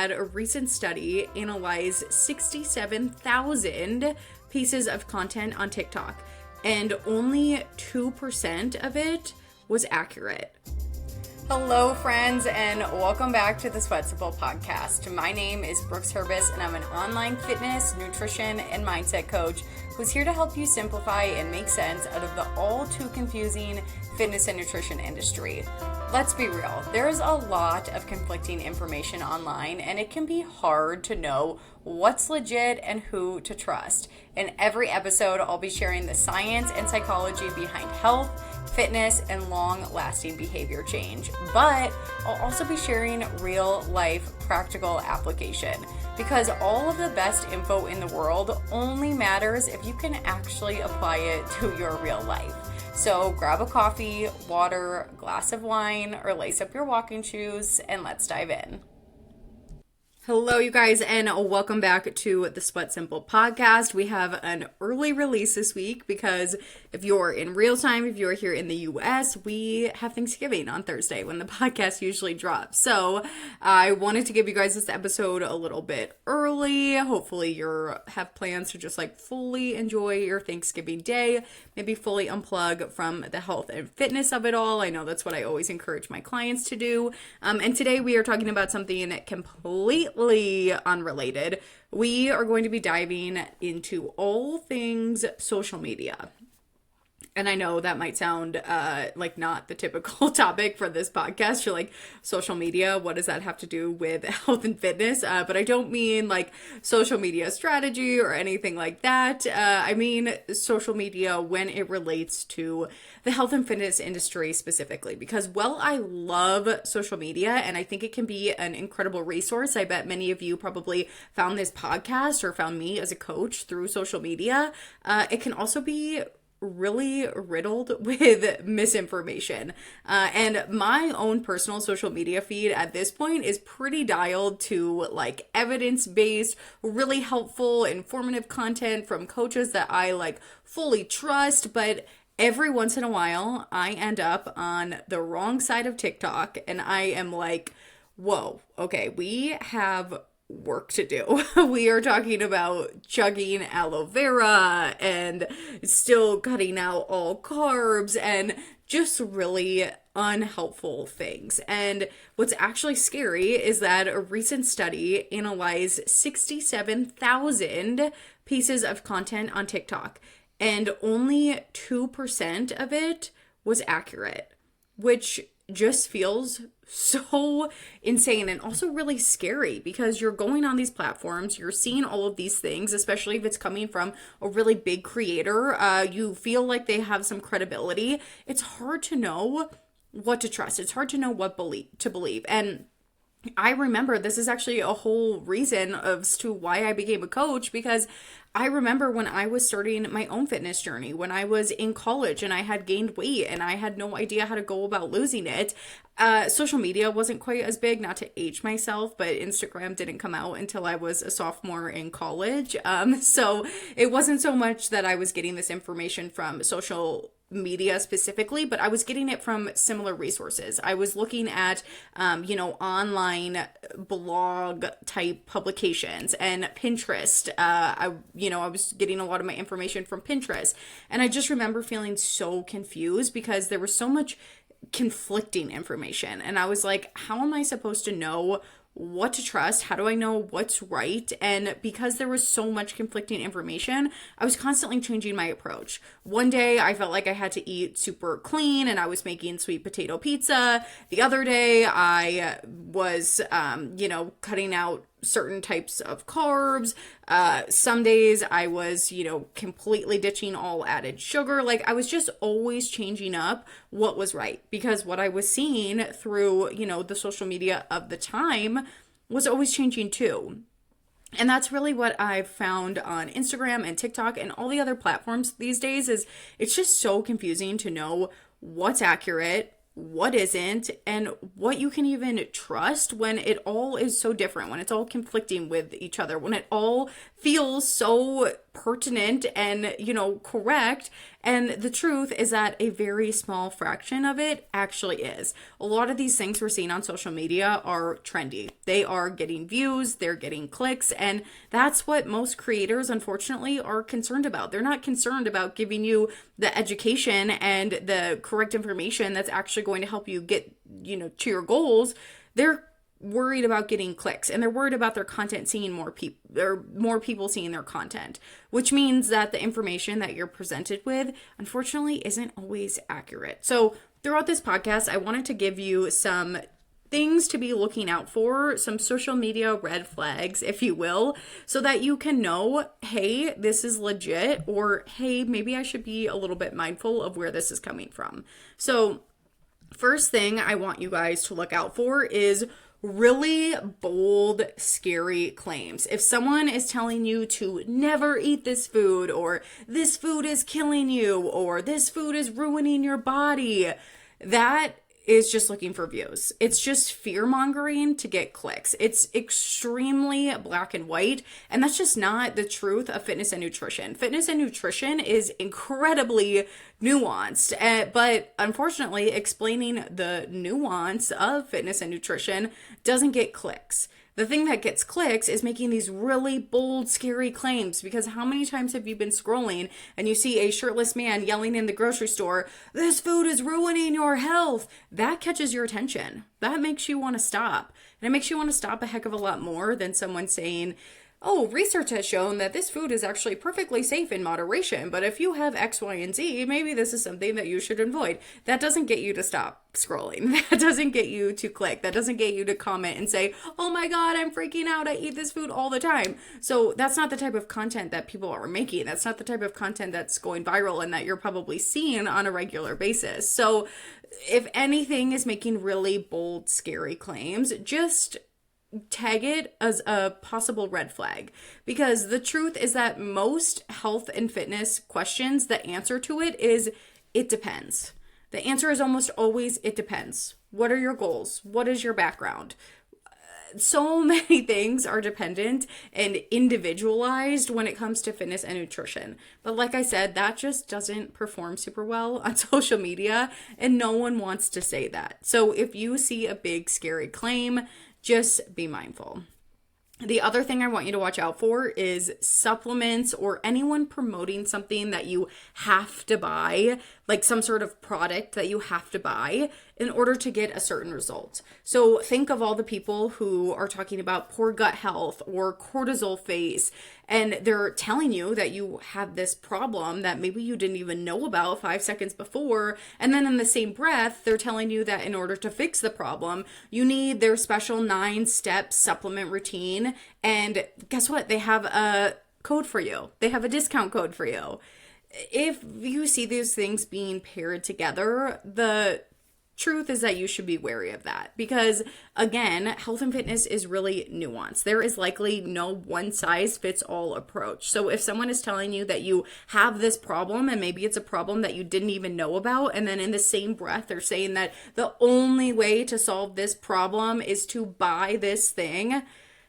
that a recent study analyzed 67,000 pieces of content on TikTok, and only 2% of it was accurate. Hello, friends, and welcome back to the Sweat Simple podcast. My name is Brooks Herbis, and I'm an online fitness, nutrition, and mindset coach who's here to help you simplify and make sense out of the all too confusing fitness and nutrition industry. Let's be real, there is a lot of conflicting information online, and it can be hard to know what's legit and who to trust. In every episode, I'll be sharing the science and psychology behind health, fitness, and long-lasting behavior change. But I'll also be sharing real-life practical application, because all of the best info in the world only matters if you can actually apply it to your real life. So grab a coffee, water, glass of wine, or lace up your walking shoes, and let's dive in. Hello, you guys, and welcome back to the Sweat Simple podcast. We have an early release this week because if you're in real time, if you're here in the US, we have Thanksgiving on Thursday when the podcast usually drops. So I wanted to give you guys this episode a little bit early. Hopefully you have plans to just fully enjoy your Thanksgiving day, maybe fully unplug from the health and fitness of it all. I know that's what I always encourage my clients to do. And today we are talking about something completely unrelated. We are going to be diving into all things social media. And I know that might sound like not the typical topic for this podcast. You're like, social media, what does that have to do with health and fitness? But I don't mean like social media strategy or anything like that. I mean social media when it relates to the health and fitness industry specifically. Because while I love social media and I think it can be an incredible resource, I bet many of you probably found this podcast or found me as a coach through social media. It can also be really riddled with misinformation. And my own personal social media feed at this point is pretty dialed to evidence-based, really helpful, informative content from coaches that I fully trust. But every once in a while, I end up on the wrong side of TikTok and I am like, whoa, okay, we have work to do. We are talking about chugging aloe vera and still cutting out all carbs and just really unhelpful things. And what's actually scary is that a recent study analyzed 67,000 pieces of content on TikTok, and only 2% of it was accurate, which just feels so insane and also really scary, because you're going on these platforms, you're seeing all of these things, especially if it's coming from a really big creator. You feel like they have some credibility. It's hard to know what to trust. It's hard to know what to believe. And I remember this is actually a whole reason as to why I became a coach, because I remember when I was starting my own fitness journey, when I was in college and I had gained weight and I had no idea how to go about losing it. Social media wasn't quite as big, not to age myself, but Instagram didn't come out until I was a sophomore in college. So it wasn't so much that I was getting this information from social media specifically, but I was getting it from similar resources. I was looking at, online blog type publications and Pinterest. I was getting a lot of my information from Pinterest. And I just remember feeling so confused because there was so much conflicting information. And I was like, how am I supposed to know what to trust? How do I know what's right? And because there was so much conflicting information, I was constantly changing my approach. One day I felt like I had to eat super clean and I was making sweet potato pizza. The other day I was, cutting out certain types of carbs. Some days I was, completely ditching all added sugar. I was just always changing up what was right, because what I was seeing through, the social media of the time was always changing too. And that's really what I've found on Instagram and TikTok and all the other platforms these days, is it's just so confusing to know what's accurate, what isn't, and what you can even trust when it all is so different, when it's all conflicting with each other, when it all feels so pertinent and, correct. And the truth is that a very small fraction of it actually is. A lot of these things we're seeing on social media are trendy. They are getting views, they're getting clicks, and that's what most creators, unfortunately, are concerned about. They're not concerned about giving you the education and the correct information that's actually going to help you get, to your goals. They're worried about getting clicks, and they're worried about their content seeing more people, or more people seeing their content, which means that the information that you're presented with, unfortunately, isn't always accurate. So throughout this podcast, I wanted to give you some things to be looking out for, some social media red flags, if you will, so that you can know, hey, this is legit, or hey, maybe I should be a little bit mindful of where this is coming from. So first thing I want you guys to look out for is really bold, scary claims. If someone is telling you to never eat this food, or this food is killing you, or this food is ruining your body, that is just looking for views. It's just fear-mongering to get clicks. It's extremely black and white, and that's just not the truth of fitness and nutrition. Fitness and nutrition is incredibly nuanced, but unfortunately, explaining the nuance of fitness and nutrition doesn't get clicks. The thing that gets clicks is making these really bold, scary claims, because how many times have you been scrolling and you see a shirtless man yelling in the grocery store, "This food is ruining your health"? That catches your attention. That makes you want to stop. And it makes you want to stop a heck of a lot more than someone saying, "Oh, research has shown that this food is actually perfectly safe in moderation, but if you have X, Y, and Z, maybe this is something that you should avoid." That doesn't get you to stop scrolling. That doesn't get you to click. That doesn't get you to comment and say, "Oh my God, I'm freaking out. I eat this food all the time." So that's not the type of content that people are making. That's not the type of content that's going viral and that you're probably seeing on a regular basis. So if anything is making really bold, scary claims, just tag it as a possible red flag, because the truth is that most health and fitness questions, the answer to it is it depends. The answer is almost always it depends. What are your goals? What is your background? So many things are dependent and individualized when it comes to fitness and nutrition. But like I said, that just doesn't perform super well on social media, and no one wants to say that. So if you see a big scary claim, just be mindful. The other thing I want you to watch out for is supplements or anyone promoting something that you have to buy, like some sort of product that you have to buy in order to get a certain result. So think of all the people who are talking about poor gut health or cortisol face, and they're telling you that you have this problem that maybe you didn't even know about 5 seconds before. And then in the same breath, they're telling you that in order to fix the problem, you need their special 9-step supplement routine. And guess what? They have a code for you. They have a discount code for you. If you see these things being paired together, the truth is that you should be wary of that, because again, health and fitness is really nuanced. There is likely no one size fits all approach. So if someone is telling you that you have this problem, and maybe it's a problem that you didn't even know about, and then in the same breath they're saying that the only way to solve this problem is to buy this thing,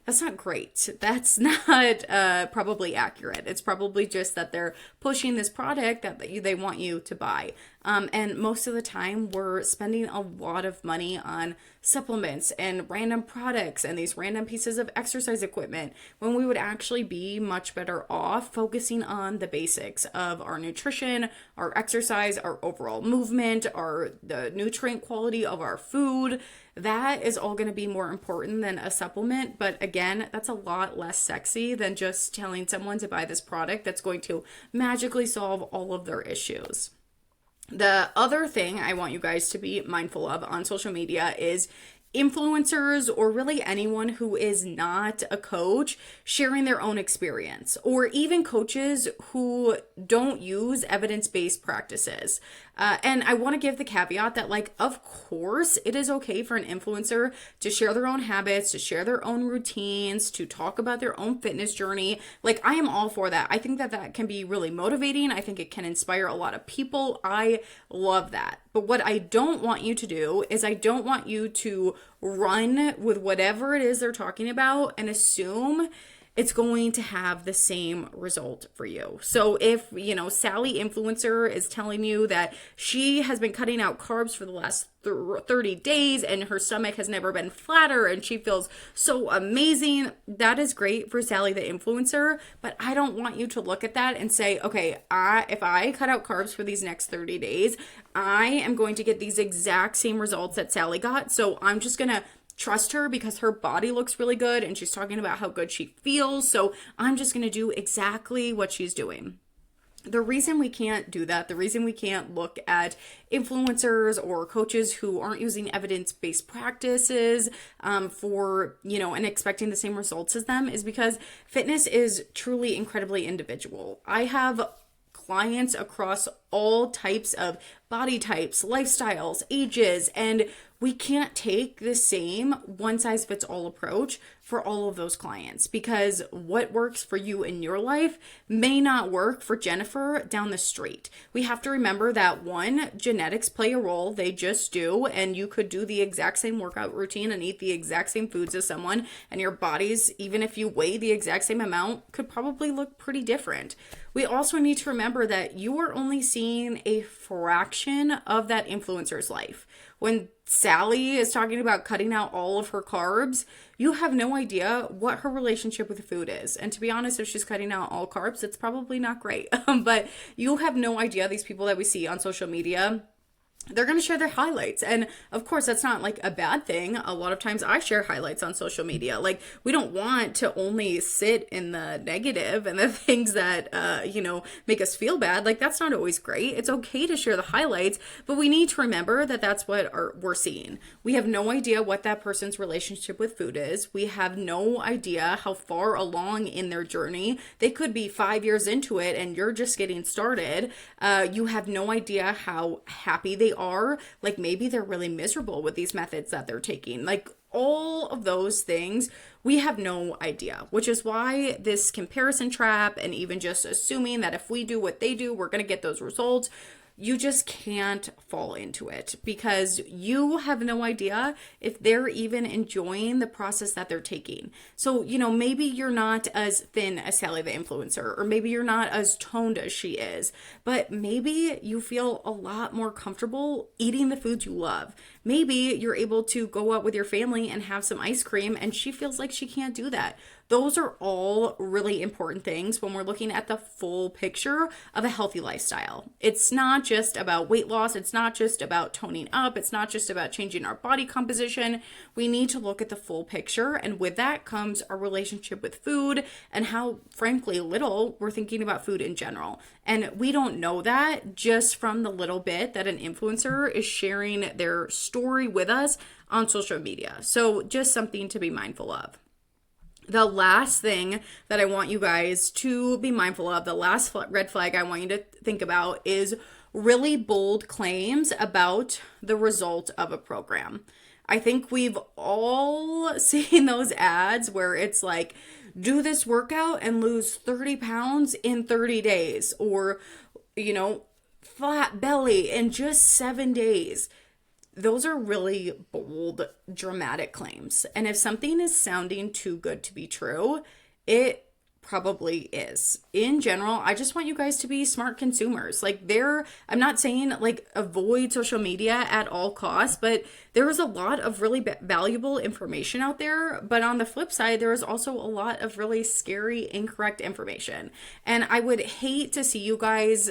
that's not great. That's not probably accurate. It's probably just that they're pushing this product that they want you to buy. And most of the time, we're spending a lot of money on supplements and random products and these random pieces of exercise equipment, when we would actually be much better off focusing on the basics of our nutrition, our exercise, our overall movement, the nutrient quality of our food. That is all going to be more important than a supplement. But again, that's a lot less sexy than just telling someone to buy this product that's going to magically solve all of their issues. The other thing I want you guys to be mindful of on social media is influencers, or really anyone who is not a coach, sharing their own experience, or even coaches who don't use evidence-based practices. And I want to give the caveat that, like, of course, it is okay for an influencer to share their own habits, to share their own routines, to talk about their own fitness journey. Like, I am all for that. I think that that can be really motivating. I think it can inspire a lot of people. I love that. But what I don't want you to do is I don't want you to run with whatever it is they're talking about and assume it's going to have the same result for you. So if, Sally influencer is telling you that she has been cutting out carbs for the last 30 days and her stomach has never been flatter and she feels so amazing, that is great for Sally the influencer. But I don't want you to look at that and say, okay, if I cut out carbs for these next 30 days, I am going to get these exact same results that Sally got. So I'm just going to trust her because her body looks really good and she's talking about how good she feels. So I'm just going to do exactly what she's doing. The reason we can't do that, the reason we can't look at influencers or coaches who aren't using evidence-based practices and expecting the same results as them is because fitness is truly incredibly individual. I have clients across all types of body types, lifestyles, ages, and we can't take the same one-size-fits-all approach for all of those clients because what works for you in your life may not work for Jennifer down the street. We have to remember that one, genetics play a role, they just do, and you could do the exact same workout routine and eat the exact same foods as someone, and your bodies, even if you weigh the exact same amount, could probably look pretty different. We also need to remember that you are only seeing a fraction of that influencer's life. When Sally is talking about cutting out all of her carbs, you have no idea what her relationship with food is. And to be honest, if she's cutting out all carbs, it's probably not great. But you have no idea. These people that we see on social media, they're going to share their highlights. And of course, that's not like a bad thing. A lot of times I share highlights on social media. Like, we don't want to only sit in the negative and the things that, make us feel bad. Like, that's not always great. It's okay to share the highlights, but we need to remember that that's what we're seeing. We have no idea what that person's relationship with food is. We have no idea how far along in their journey. They could be 5 years into it and you're just getting started. You have no idea how happy they are. Like, maybe they're really miserable with these methods that they're taking. Like, all of those things, we have no idea, which is why this comparison trap and even just assuming that if we do what they do, we're going to get those results. You just can't fall into it because you have no idea if they're even enjoying the process that they're taking. So, maybe you're not as thin as Sally the influencer, or maybe you're not as toned as she is, but maybe you feel a lot more comfortable eating the foods you love. Maybe you're able to go out with your family and have some ice cream and she feels like she can't do that. Those are all really important things when we're looking at the full picture of a healthy lifestyle. It's not just about weight loss. It's not just about toning up. It's not just about changing our body composition. We need to look at the full picture. And with that comes our relationship with food and how, frankly, little we're thinking about food in general. And we don't know that just from the little bit that an influencer is sharing their story with us on social media. So just something to be mindful of. The last thing that I want you guys to be mindful of, the last red flag I want you to think about is really bold claims about the result of a program. I think we've all seen those ads where it's like, do this workout and lose 30 pounds in 30 days, or, flat belly in just 7 days. Those are really bold, dramatic claims. And if something is sounding too good to be true, it probably is. In general, I just want you guys to be smart consumers. I'm not saying avoid social media at all costs, but there is a lot of really valuable information out there. But on the flip side, there is also a lot of really scary, incorrect information. And I would hate to see you guys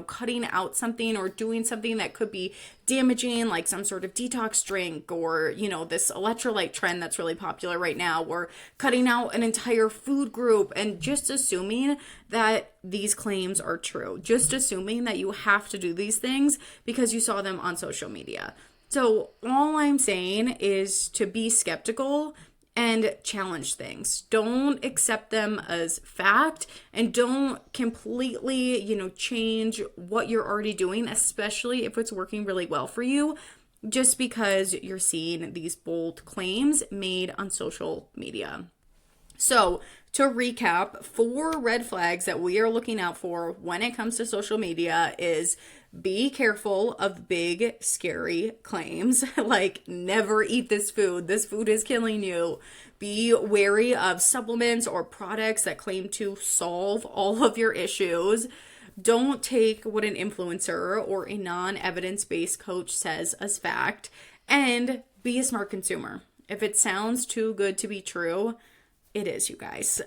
cutting out something or doing something that could be damaging, like some sort of detox drink, or, this electrolyte trend that's really popular right now, or cutting out an entire food group and just assuming that these claims are true, just assuming that you have to do these things because you saw them on social media. So all I'm saying is to be skeptical and challenge things. Don't accept them as fact, and don't completely, change what you're already doing, especially if it's working really well for you, just because you're seeing these bold claims made on social media. So to recap, 4 red flags that we are looking out for when it comes to social media is be careful of big, scary claims like never eat this food is killing you. Be wary of supplements or products that claim to solve all of your issues. Don't take what an influencer or a non-evidence-based coach says as fact, and be a smart consumer. If it sounds too good to be true, it is, you guys.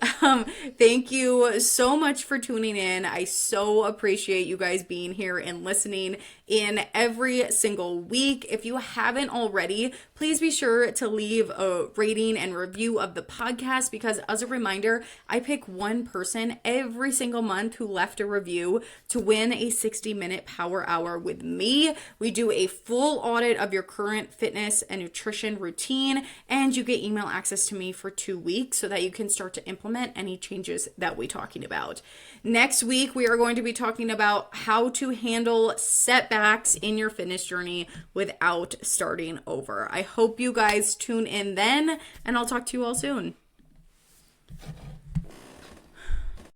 Thank you so much for tuning in. I so appreciate you guys being here and listening in every single week. If you haven't already, please be sure to leave a rating and review of the podcast, because as a reminder, I pick one person every single month who left a review to win a 60-minute power hour with me. We do a full audit of your current fitness and nutrition routine, and you get email access to me for 2 weeks so that you can start to implement any changes that we're talking about. Next week, we are going to be talking about how to handle setbacks in your fitness journey without starting over. I hope you guys tune in then, and I'll talk to you all soon.